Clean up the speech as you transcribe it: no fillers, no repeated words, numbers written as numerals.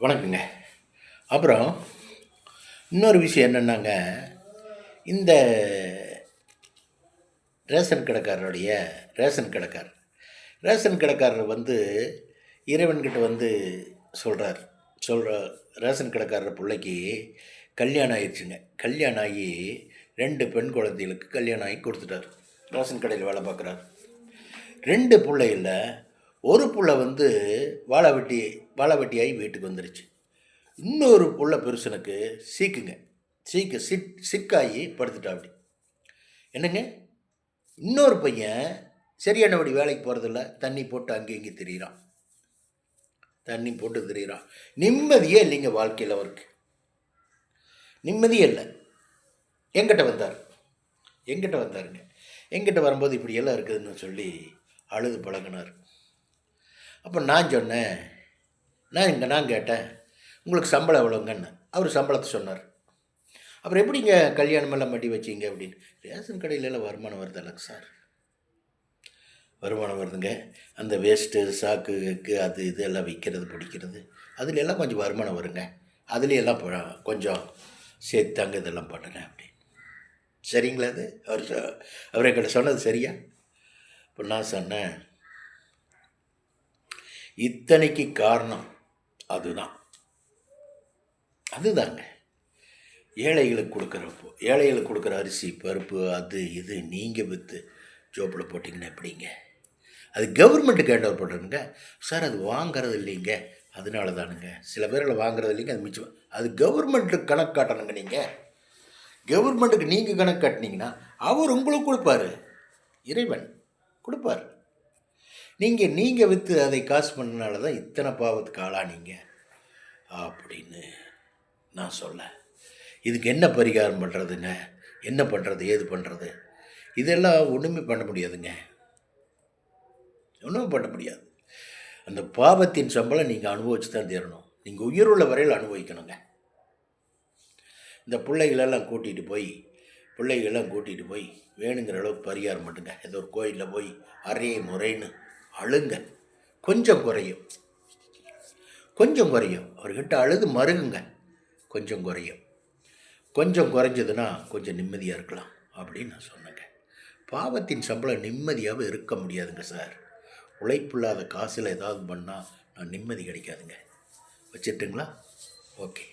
வணக்கங்க. அப்புறம் இன்னொரு விஷயம் என்னென்னாங்க, இந்த ரேஷன் கடைக்காரருடைய ரேஷன் கடைக்காரர் ரேஷன் கடைக்காரர் இறைவன்கிட்ட சொல்கிறார். சொல்கிற ரேஷன் கடைக்காரர் பிள்ளைக்கு கல்யாணம் ஆயிடுச்சுங்க. கல்யாணம் ஆகி 2 பெண் குழந்தைகளுக்கு கல்யாணம் ஆகி கொடுத்துட்டார். ரேஷன் கடையில் வேலை பார்க்குறார். 2 பிள்ளைகளில் ஒரு புள்ள வாழை வெட்டியாகி வீட்டுக்கு வந்துருச்சு. இன்னொரு புள்ள பெருசனுக்கு சிக்காகி படுத்துட்டாப்படி. என்னங்க, இன்னொரு பையன் சரியானபடி வேலைக்கு போகிறதில்ல, தண்ணி போட்டு அங்கேயும் இங்கே திரியிறான். நிம்மதியே இல்லைங்க வாழ்க்கையில். அவருக்கு நிம்மதியே இல்லை. எங்கிட்ட வந்தாருங்க. எங்கிட்ட வரும்போது இப்படியெல்லாம் இருக்குதுன்னு சொல்லி அழுது பழகினார். அப்போ நான் சொன்னேன், நான் கேட்டேன், உங்களுக்கு சம்பளம் எவ்வளோங்கன்னு. அவர் சம்பளத்தை சொன்னார். அப்புறம் எப்படிங்க கல்யாணமெல்லாம் பண்ணி வச்சிங்க அப்படின்னு. ரேஷன் கடையிலலாம் வருமானம் வருதில்லைங்க சார். வருமானம் வருதுங்க. அந்த வேஸ்ட்டு சாக்கு அது இது எல்லாம் விற்கிறது பிடிக்கிறது அதுல எல்லாம் கொஞ்சம் வருமானம் வருங்க. அதுலையெல்லாம் கொஞ்சம் சேர்த்தாங்க இதெல்லாம் பண்ணுங்க அப்படின்னு. சரிங்களா? அது அவர் என்கிட்ட சொன்னது சரியா? இப்போ நான் சொன்னேன், இத்தனைக்கு காரணம் அதுதாங்க ஏழைகளுக்கு கொடுக்குற அரிசி பருப்பு அது இது நீங்கள் விற்று ஜோப்பில் போட்டிங்கன்னா எப்படிங்க? அது கவர்மெண்ட்டுக்கு ஹேண்ட் ஓவர் பண்ணுறதுங்க சார். அது வாங்கிறது இல்லைங்க, அதனால தானுங்க. சில பேரில் வாங்குறது இல்லைங்க, அது மிச்சம். அது கவர்மெண்ட்டுக்கு கணக்கு காட்டணுங்க. நீங்கள் கவர்மெண்ட்டுக்கு நீங்கள் கணக்கு காட்டினீங்கன்னா அவர் உங்களுக்கு கொடுப்பார், இறைவன் கொடுப்பார். நீங்கள் விற்று அதை காசு பண்ணனால தான் இத்தனை பாவத்துக்கு ஆளானீங்க அப்படின்னு நான் சொல்ல. இதுக்கு என்ன பரிகாரம் பண்ணுறதுங்க? என்ன பண்ணுறது, ஏது பண்ணுறது? இதெல்லாம் ஒன்றுமே பண்ண முடியாதுங்க. ஒன்றும் பண்ண முடியாது. அந்த பாவத்தின் சம்பளம் நீங்கள் அனுபவிச்சு தான் தீரணும். நீங்கள் உயிருள்ள வரையில் அனுபவிக்கணுங்க. இந்த பிள்ளைகளெல்லாம் கூட்டிகிட்டு போய் வேணுங்கிற அளவுக்கு பரிகாரம் பண்ணுங்க. ஏதோ ஒரு கோயிலில் போய் அறையை முறைன்னு அழுங்க. கொஞ்சம் குறையும். அவர்கிட்ட அழுது மருகுங்க. கொஞ்சம் குறைஞ்சதுன்னா கொஞ்சம் நிம்மதியாக இருக்கலாம் அப்படின்னு நான் சொன்னேங்க. பாவத்தின் சம்பளம் நிம்மதியாகவே இருக்க முடியாதுங்க சார். உழைப்பில்லாத காசில் ஏதாவது பண்ணால் நான் நிம்மதி கிடைக்காதுங்க. வச்சுட்டுங்களா? ஓகே.